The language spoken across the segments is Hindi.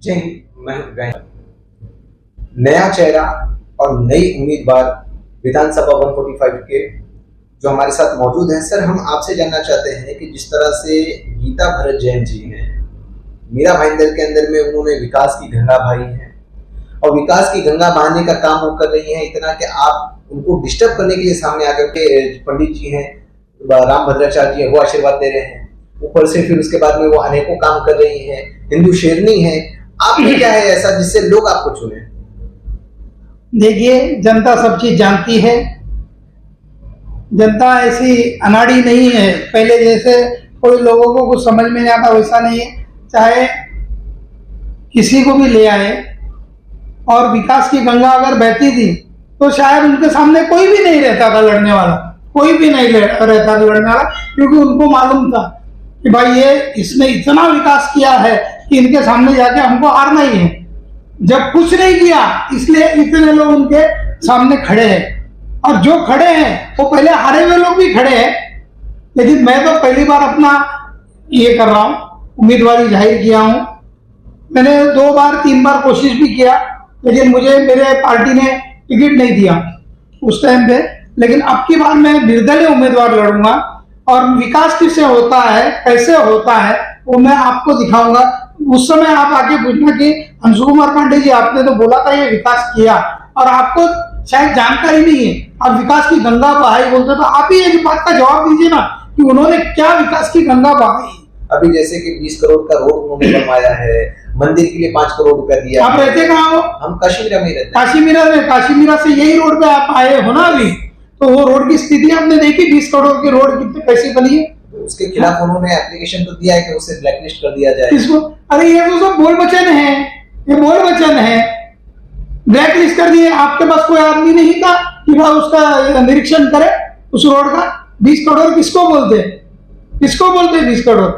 जय हिंद। मैं नया चेहरा और नई उम्मीदवार विधानसभा 145 के जो हमारे साथ मौजूद हैं। सर, हम आपसे जानना चाहते हैं कि जिस तरह से गीता भरत जैन जी हैं, मीरा भाईंदर के अंदर में उन्होंने विकास की गंगा बहाई है और विकास की गंगा बहाने का काम वो कर रही हैं, इतना कि आप उनको डिस्टर्ब करने के लिए सामने आकर के पंडित जी हैं, राम भद्राचार्य जी, वो आशीर्वाद दे रहे हैं। ऊपर से फिर उसके बाद में वो अनेकों काम कर रही हैं, हिंदू शेरनी है। आप क्या है ऐसा जिससे लोग आपको चुने? देखिए, जनता सब चीज जानती है। जनता ऐसी अनाड़ी नहीं है, पहले जैसे कोई लोगों को कुछ समझ में नहीं आता वैसा नहीं है। चाहे किसी को भी ले आए और विकास की गंगा अगर बहती थी तो शायद उनके सामने कोई भी नहीं रहता था लड़ने वाला, कोई भी नहीं रहता था लड़ने वाला, क्योंकि उनको मालूम था कि भाई इसने इतना विकास किया है कि इनके सामने जाके हमको हारना ही है। जब कुछ नहीं किया इसलिए इतने लोग उनके सामने खड़े हैं, और जो खड़े हैं वो पहले हारे हुए लोग भी खड़े हैं। लेकिन मैं तो पहली बार अपना ये कर रहा हूँ, उम्मीदवारी जाहिर किया हूँ। मैंने 2 बार 3 बार कोशिश भी किया, लेकिन मुझे मेरे पार्टी ने टिकट नहीं दिया उस टाइम पे। लेकिन अब की बार मैं निर्दलीय उम्मीदवार लड़ूंगा और विकास किससे होता है, कैसे होता है, वो मैं आपको दिखाऊंगा। उस समय आप आके पूछना कि अंशु कुमार पांडे जी, आपने तो बोला था ये विकास किया, और आपको शायद जानकारी नहीं है। आप विकास की गंगा बहाई बोलते, तो आप ही एक बात का जवाब दीजिए ना कि उन्होंने क्या विकास की गंगा बहाई। अभी जैसे कि 20 करोड़ का रोड उन्होंने बनवाया है, मंदिर के लिए 5 करोड़ रुपया दिया। आप रहते कहाँ हो? हम काशीमीरा में रहते हैं। काशीमीरा में, काशीमीरा से यही रोड पे आप आए हो ना अभी, तो वो रोड की स्थिति आपने देखी? 20 करोड़ की रोड कितनी कैसी बनी है। उसके खिलाफ उन्होंने एप्लीकेशन तो दिया है कि उसे ब्लैकलिस्ट कर दिया जाए। किसको? अरे ये तो सब बोल वचन है, ये बोल वचन है। ब्लैकलिस्ट कर दिए, आपके पास कोई आदमी नहीं था कि वह उसका निरीक्षण करे उस रोड का। 20 करोड़ किसको बोलते हैं? किसको बोलते हैं 20 करोड़?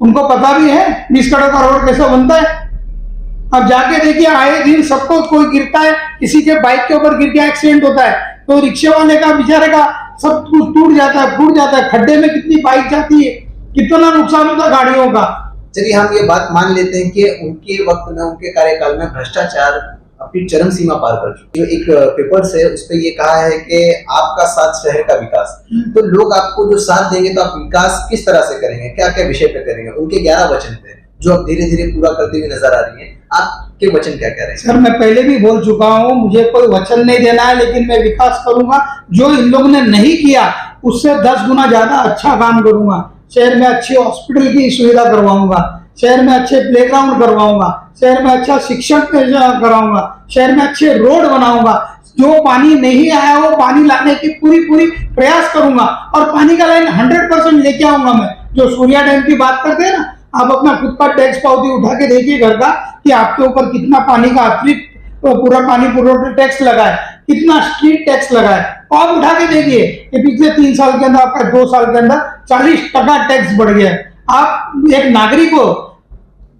उनको पता भी है 20 करोड़ का रोड कैसा बनता है। अब जाके देखिए, आए दिन सबको कोई गिरता है, किसी के बाइक के ऊपर गिर के एक्सीडेंट होता है, तो रिक्शे वाले का, बेचारे का सब कुछ टूट जाता है, फूट जाता है। खड्डे में कितनी बाइक जाती है, कितना नुकसान होता है गाड़ियों का। चलिए, हम ये बात मान लेते हैं कि उनके वक्त में, उनके कार्यकाल में भ्रष्टाचार अपनी चरम सीमा पार कर चुकी है। जो एक पेपर से उस पर ये कहा है कि आपका साथ शहर का विकास, तो लोग आपको जो साथ देंगे तो आप विकास किस तरह से करेंगे, क्या क्या विषय पे करेंगे? उनके 11 वचन थे जो अब धीरे धीरे पूरा करते हुए नजर आ रही है। आपके वचन क्या कह रहे हैं? सर, मैं पहले भी बोल चुका हूँ, मुझे कोई वचन नहीं देना है, लेकिन मैं विकास करूंगा। जो इन लोगों ने नहीं किया उससे 10 गुना ज्यादा अच्छा काम करूंगा। शहर में अच्छी हॉस्पिटल की सुविधा करवाऊंगा, शहर में अच्छे प्लेग्राउंड करवाऊंगा, शहर में अच्छा शिक्षण कराऊंगा, शहर में अच्छे रोड बनाऊंगा। जो पानी नहीं आया वो पानी लाने की पूरी प्रयास करूंगा, और पानी का लाइन 100% लेके आऊंगा मैं। जो सूर्या डैम की बात करते हैं ना, आप अपना खुद का टैक्स पावती उठा के देखिए घर का कि आपके ऊपर कितना पानी का अतिरिक्त पूरा पानी पुरोठा टैक्स लगा है, कितना स्ट्रीट टैक्स लगा है। आप उठा के देखिए कि पिछले 3 साल के अंदर, आपका 2 साल के अंदर 40% टैक्स बढ़ गया है। आप एक नागरिक हो,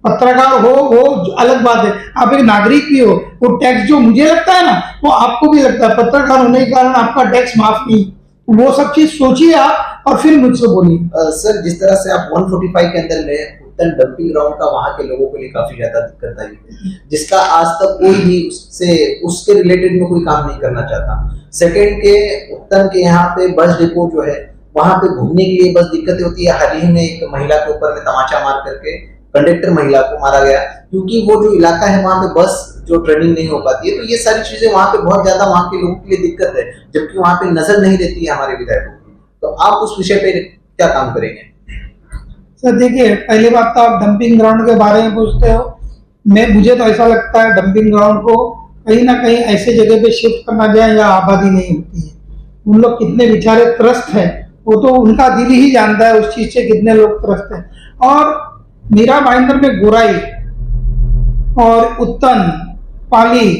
पत्रकार हो वो अलग बात है, आप एक नागरिक भी हो, वो टैक्स जो मुझे लगता है ना वो आपको भी लगता है। पत्रकार होने के कारण आपका टैक्स माफ नहीं, वो सब चीज सोचिए आप और फिर मुझसे बोलिए। सर, जिस तरह से आप 145 के अंदर में उत्तन डंपिंग ग्राउंड का वहां के लोगों के लिए काफी ज्यादा दिक्कत आई है, जिसका आज तक कोई भी उसके रिलेटेड में कोई काम नहीं करना चाहता। सेकंड के उत्तन के यहाँ पे बस डिपो जो है, वहां पे घूमने के लिए बस दिक्कतें होती है। हाल ही में एक महिला के ऊपर में तमाचा मार करके कंडक्टर महिला को मारा गया, क्योंकि वो जो इलाका है वहां पे बस जो ट्रेनिंग नहीं हो पाती है। तो ये सारी चीजें वहां पे बहुत ज्यादा वहां के लोगों के लिए दिक्कत है, जबकि वहां पे नजर नहीं रहती है हमारे विधायकों की। तो आप उस विषय पे क्या काम करेंगे? सर देखिए, पहली बात तो आप डंपिंग ग्राउंड के बारे में पूछते हो। मुझे तो ऐसा लगता है डंपिंग ग्राउंड को कहीं ना कहीं ऐसे जगह पे शिफ्ट करना जाए या आबादी नहीं होती है। उन लोग कितने बेचारे त्रस्त है, वो तो उनका दिल ही जानता है उस चीज से, कितने लोग त्रस्त है। और मीरा भाईंदर में गोराई और उत्तन, पाली,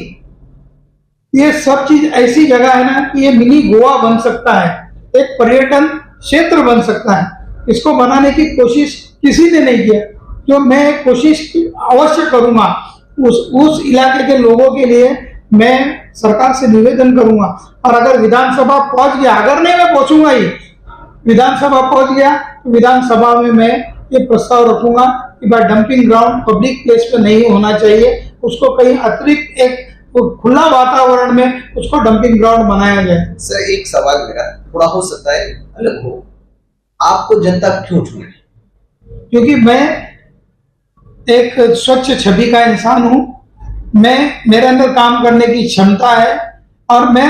ये सब चीज ऐसी जगह है ना कि ये मिनी गोवा बन सकता है, एक पर्यटन क्षेत्र बन सकता है। इसको बनाने की कोशिश किसी ने नहीं किया, जो मैं कोशिश अवश्य करूंगा। उस इलाके के लोगों के लिए मैं सरकार से निवेदन करूंगा। और अगर विधानसभा पहुंच गया, अगर नहीं मैं पहुंचूंगा ही, विधानसभा पहुंच गया तो विधानसभा में मैं ये प्रस्ताव रखूंगा कि भाई डंपिंग ग्राउंड पब्लिक प्लेस पे नहीं होना चाहिए, उसको कहीं अतिरिक्त एक खुला वातावरण में उसको डंपिंग ग्राउंड बनाया जाए। सर एक सवाल मेरा थोड़ा हो सकता है अलग हो, आपको जनता क्यों चुने? क्योंकि मैं एक स्वच्छ छवि का इंसान हूं, मेरे अंदर काम करने की क्षमता है और मैं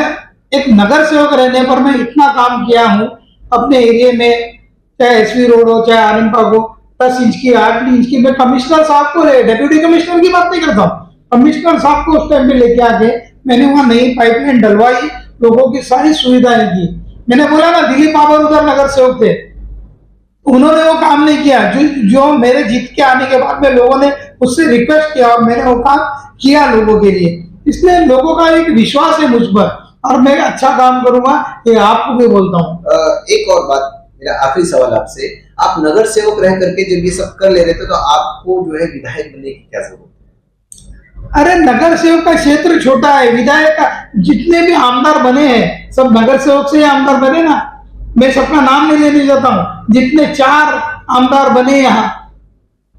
एक नगर सेवक रहने पर मैं इतना काम किया हूं अपने एरिया में, चाहे एसवी रोड हो चाहे आरएमपाक हो, 10 इंच की 8 इंच की। मैं कमिश्नर साहब को डेप्यूटी कमिश्नर की बात नहीं करता हूँ, कमिश्नर साहब को उस टाइम पे लेके आके मैंने वहां नई पाइपलाइन डलवाई, लोगों की सारी सुविधाएं की। मैंने बोला ना दिलीप बाबर उधर नगर सेवक थे, उन्होंने वो काम नहीं किया जो मेरे जीत के आने के बाद में लोगों ने उससे रिक्वेस्ट किया और मैंने वो काम किया लोगों के लिए। इसलिए लोगों का एक विश्वास है मुझ पर और मैं अच्छा काम करूंगा, ये आपको भी बोलता हूँ। एक और बात, मेरा आखिरी सवाल आपसे, आप नगर सेवक रह करके जब ये सब कर ले रहे थे तो आपको जो है विधायक बनने की क्या जरूरत? अरे नगर सेवक का क्षेत्र छोटा है, विधायक का जितने भी आमदार बने हैं सब नगर सेवक से ही आमदार बने ना। मैं सबका नाम नहीं लेने जाता हूँ, जितने 4 आमदार बने यहाँ,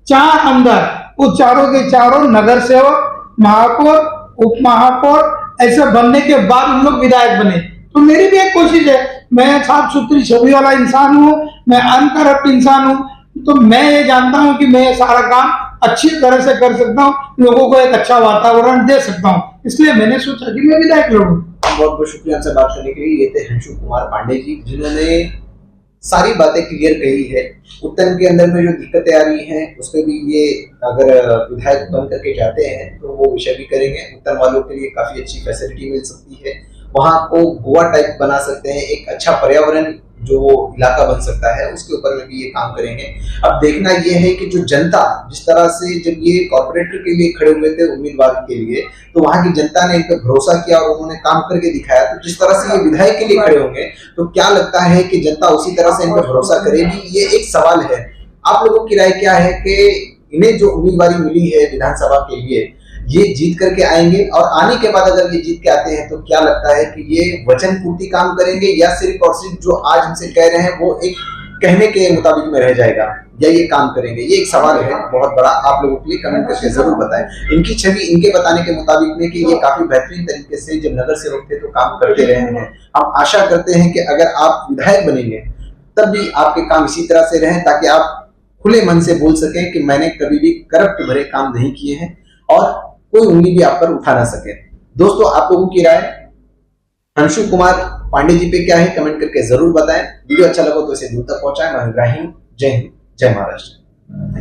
4 आमदार, वो चारों के चारों नगर सेवक, महापौर, उप महापौर ऐसे बनने के बाद उन लोग विधायक बने। तो मेरी भी एक कोशिश है, मैं साफ सुथरी छवि वाला इंसान हूँ, मैं अनकरप्ट इंसान हूँ, तो मैं ये जानता हूँ कि मैं सारा काम अच्छी तरह से कर सकता हूँ, लोगों को एक अच्छा वातावरण दे सकता हूँ, इसलिए मैंने सोचा कि मैं विधायक लड़ूं। बहुत बहुत शुक्रिया हमसे बात करने के लिए। ये थे हंशु कुमार पांडे जी, जिन्होंने सारी बातें क्लियर कही है। उत्तर के अंदर में जो दिक्कतें आ रही हैं उस पर भी ये अगर विधायक बन करके जाते हैं तो वो विषय भी करेंगे। उत्तर वालों के लिए काफी अच्छी फैसिलिटी मिल सकती है, वहां को गोवा टाइप बना सकते हैं, एक अच्छा पर्यावरण जो वो इलाका बन सकता है उसके ऊपर में भी ये काम करेंगे। अब देखना ये है कि जो जनता जिस तरह से जब ये कॉर्पोरेटर के लिए खड़े हुए थे उम्मीदवार के लिए, तो वहां की जनता ने इन पर भरोसा किया और उन्होंने काम करके दिखाया, तो जिस तरह से ये विधायक के लिए खड़े होंगे तो क्या लगता है कि जनता उसी तरह से इन पर भरोसा करेगी? ये एक सवाल है। आप लोगों की राय क्या है कि इन्हें जो उम्मीदवारी मिली है विधानसभा के लिए, ये जीत करके आएंगे और आने के बाद अगर ये जीत के आते हैं तो क्या लगता है कि ये वचन पूर्ति काम करेंगे या सिर्फ और सिर्फ जो आज हमसे कह रहे हैं वो एक कहने के मुताबिक में रह जाएगा, या ये काम करेंगे? ये एक सवाल है बहुत बड़ा, आप लोगों के लिए कमेंट करके जरूर बताएं। इनकी छवि इनके बताने के मुताबिक में कि ये काफी बेहतरीन तरीके से जब नगर सेवक थे तो काम करते रहे हैं। हम आशा करते हैं कि अगर आप विधायक बनेंगे तब भी आपके काम इसी तरह से रहें ताकि आप खुले मन से बोल सकें कि मैंने कभी भी करप्ट भरे काम नहीं किए हैं और कोई उंगली भी आप पर उठा ना सके। दोस्तों आप लोगों की राय हंशु कुमार पांडे जी पे क्या है कमेंट करके जरूर बताएं। वीडियो अच्छा लगा तो इसे दूर तक पहुंचाएं। मैं इब्राहिम, जय हिंद, जय महाराष्ट्र।